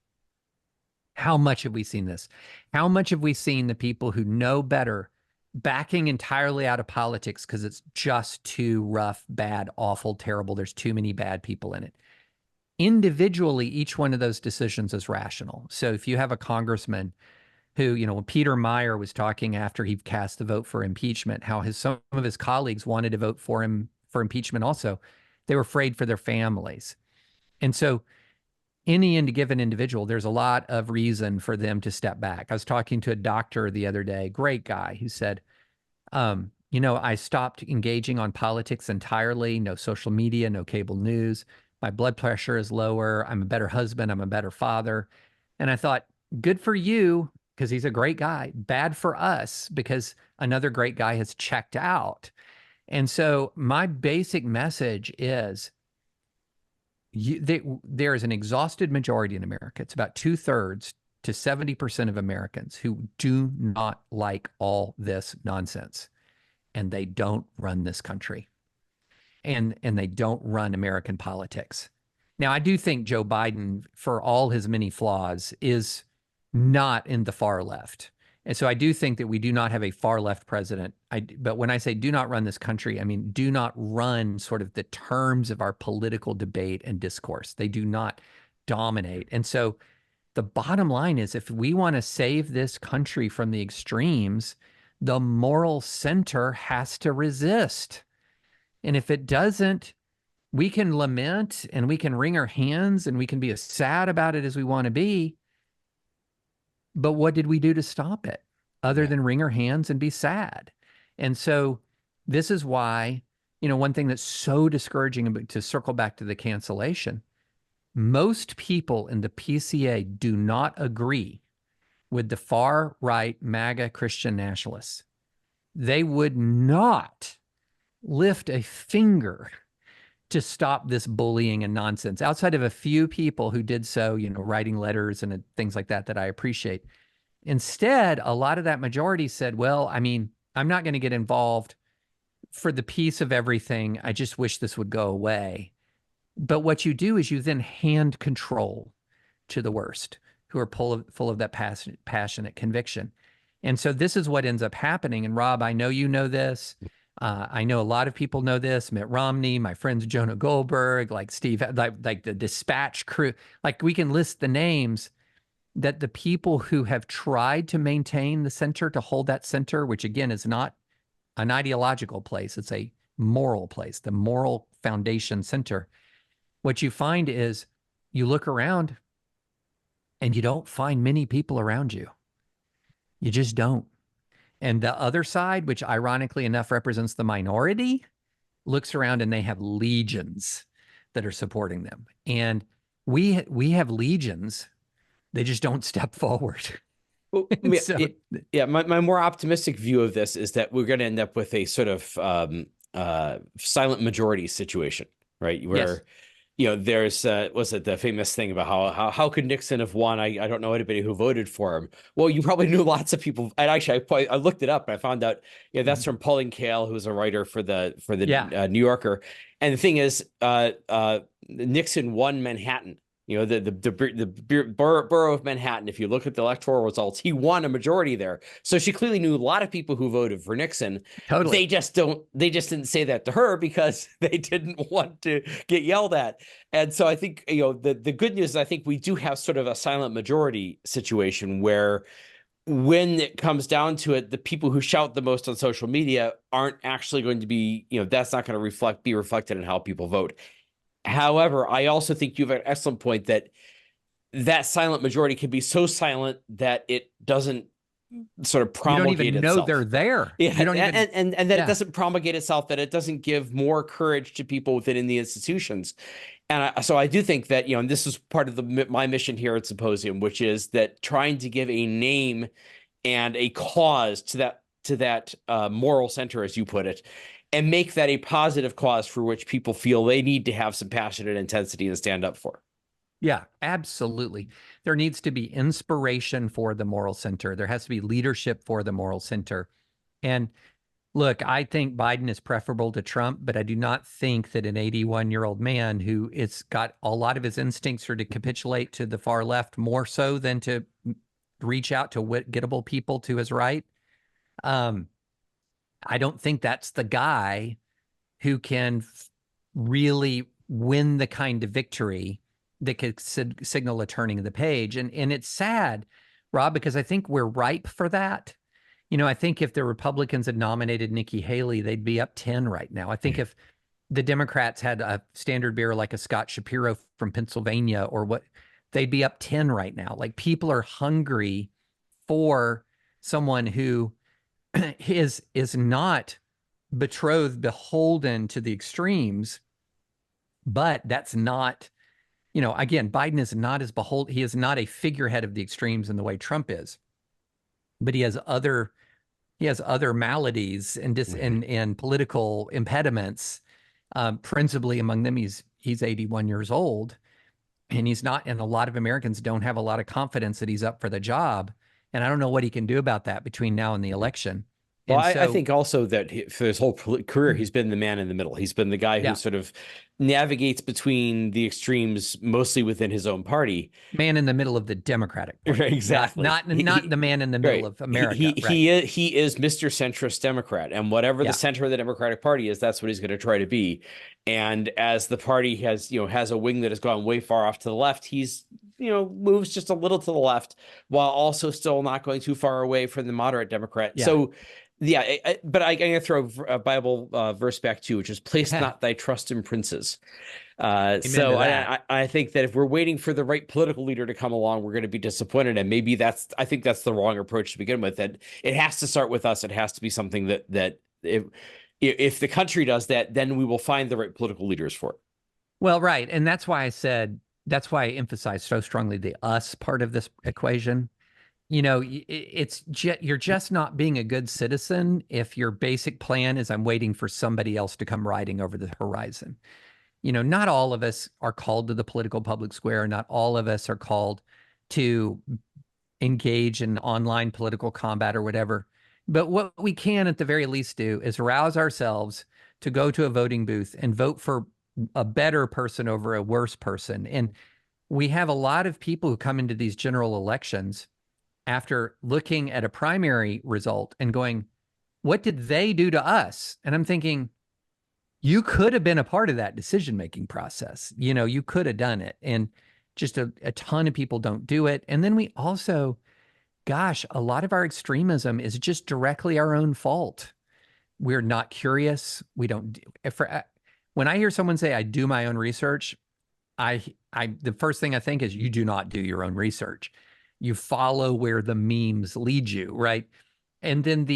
How much have we seen this? How much have we seen the people who know better backing entirely out of politics because it's just too rough, bad, awful, terrible? There's too many bad people in it. Individually, each one of those decisions is rational. So if you have a congressman who, when Peter Meyer was talking after he cast the vote for impeachment, how some of his colleagues wanted to vote for him for impeachment also. They were afraid for their families. And so any given individual, there's a lot of reason for them to step back. I was talking to a doctor the other day, great guy, who said, I stopped engaging on politics entirely, no social media, no cable news. My blood pressure is lower. I'm a better husband. I'm a better father. And I thought, good for you, because he's a great guy. Bad for us, because another great guy has checked out. And so my basic message is, there is an exhausted majority in America. It's about 2/3 to 70% of Americans who do not like all this nonsense, and they don't run this country, and they don't run American politics. Now, I do think Joe Biden, for all his many flaws, is not in the far left. And so I do think that we do not have a far left president. But when I say do not run this country, I mean do not run sort of the terms of our political debate and discourse. They do not dominate. And so the bottom line is, if we want to save this country from the extremes, the moral center has to resist. And if it doesn't, we can lament and we can wring our hands and we can be as sad about it as we want to be. But what did we do to stop it other than wring our hands and be sad? And so this is why, one thing that's so discouraging, to circle back to the cancellation, most people in the PCA do not agree with the far right MAGA Christian nationalists. They would not lift a finger to stop this bullying and nonsense, outside of a few people who did so, writing letters and things like that I appreciate. Instead, a lot of that majority said, well, I'm not going to get involved for the peace of everything. I just wish this would go away. But what you do is you then hand control to the worst, who are full of that passionate conviction. And so this is what ends up happening. And Rob, I know you know this. I know a lot of people know this, Mitt Romney, my friends Jonah Goldberg, like Steve, like the Dispatch crew. Like we can list the names that the people who have tried to maintain the center, to hold that center, which again is not an ideological place, it's a moral place, the moral foundation center. What you find is you look around and you don't find many people around you. You just don't. And the other side, which ironically enough represents the minority, looks around and they have legions that are supporting them. And we have legions. They just don't step forward. Well, So yeah, my more optimistic view of this is that we're going to end up with a sort of silent majority situation, right? Where yes. there's was it the famous thing about how could Nixon have won? I don't know anybody who voted for him. Well, you probably knew lots of people. And actually, I looked it up and I found out, that's from Pauline Kael, who's a writer for the Yeah, New Yorker. And the thing is, Nixon won Manhattan. The borough of Manhattan. If you look at the electoral results, he won a majority there. So she clearly knew a lot of people who voted for Nixon. totally. They just didn't say that to her because they didn't want to get yelled at. And so I think, the good news is I think we do have sort of a silent majority situation where when it comes down to it, the people who shout the most on social media aren't actually going to be, that's not going to be reflected in how people vote. However, I also think you have an excellent point that silent majority can be so silent that it doesn't sort of You don't promulgate even know itself. they're there. Yeah, You don't even, and that it yeah, doesn't promulgate itself, that it doesn't give more courage to people within the institutions. And so I do think that, and this is part of my mission here at Symposium, which is that trying to give a name and a cause to that moral center, as you put it, and make that a positive cause for which people feel they need to have some passionate intensity and stand up for. yeah, absolutely. There needs to be inspiration for the moral center. There has to be leadership for the moral center. And look, I think Biden is preferable to Trump, but I do not think that an 81-year-old man who it's got a lot of his instincts are to capitulate to the far left more so than to reach out to gettable people to his right. Um, I don't think that's the guy who can really win the kind of victory that could signal a turning of the page. And it's sad, Rob, because I think we're ripe for that. I think if the Republicans had nominated Nikki Haley, they'd be up 10 right now. I think if the Democrats had a standard bearer like a Scott Shapiro from Pennsylvania or what, they'd be up 10 right now. Like people are hungry for someone who is not beholden to the extremes, but that's not, again, Biden is not as he is not a figurehead of the extremes in the way Trump is, but he has other maladies and political impediments. Principally among them, he's 81 years old, and he's not, and a lot of Americans don't have a lot of confidence that he's up for the job. And I don't know what he can do about that between now and the election. Well, And I so, think also that for his whole career, he's been the man in the middle. He's been the guy who yeah, sort of navigates between the extremes, mostly within his own party. man in the middle of the Democratic Right, Party, exactly. not the man in the middle Right. of America. Right. He is Mr. Centrist Democrat, and whatever the Yeah. center of the Democratic Party is, that's what he's going to try to be. And as the party has a wing that has gone way far off to the left, he's moves just a little to the left while also still not going too far away from the moderate Democrat. Yeah. So yeah, but I'm going to throw a Bible verse back too, which is "Place not thy trust in princes." So I think that if we're waiting for the right political leader to come along, we're going to be disappointed. And maybe I think that's the wrong approach to begin with. That it has to start with us. It has to be something that if the country does that, then we will find the right political leaders for it. Well, right. And that's why I emphasize so strongly the us part of this equation. You're just not being a good citizen if your basic plan is I'm waiting for somebody else to come riding over the horizon. Not all of us are called to the political public square. Not all of us are called to engage in online political combat or whatever. But what we can at the very least do is rouse ourselves to go to a voting booth and vote for a better person over a worse person. And we have a lot of people who come into these general elections after looking at a primary result and going, What did they do to us? And I'm thinking, you could have been a part of that decision-making process. You could have done it. And just a ton of people don't do it. And then we also, gosh, a lot of our extremism is just directly our own fault. We're not curious. We don't, when I hear someone say, I do my own research, the first thing I think is you do not do your own research. You follow where the memes lead you, right? And then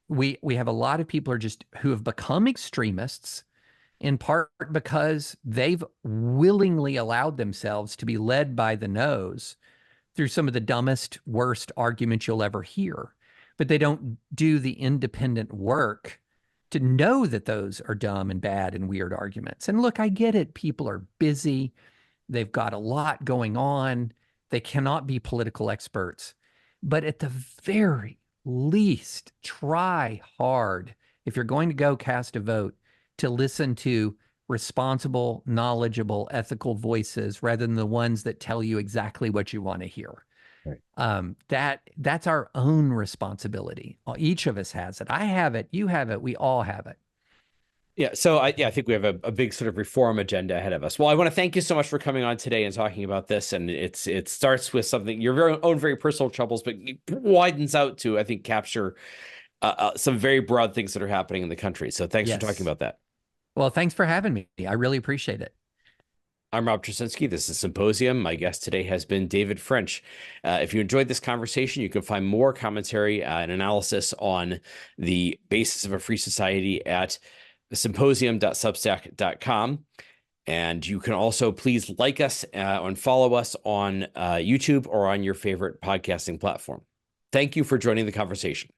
we have a lot of people who have become extremists in part because they've willingly allowed themselves to be led by the nose through some of the dumbest, worst arguments you'll ever hear. But they don't do the independent work to know that those are dumb and bad and weird arguments. And look, I get it. People are busy. They've got a lot going on. They cannot be political experts. But at the very least, try hard, if you're going to go cast a vote, to listen to responsible, knowledgeable, ethical voices rather than the ones that tell you exactly what you want to hear. Right. That's our own responsibility. Each of us has it. I have it. You have it. We all have it. Yeah. So I think we have a big sort of reform agenda ahead of us. Well, I want to thank you so much for coming on today and talking about this. And it starts with something, your very personal troubles, but it widens out to, I think, capture some very broad things that are happening in the country. So thanks for talking about that. Well, thanks for having me. I really appreciate it. I'm Rob Tracinski. This is Symposium. My guest today has been David French. If you enjoyed this conversation, you can find more commentary and analysis on the basis of a free society at symposium.substack.com. And you can also please like us and follow us on YouTube or on your favorite podcasting platform. Thank you for joining the conversation.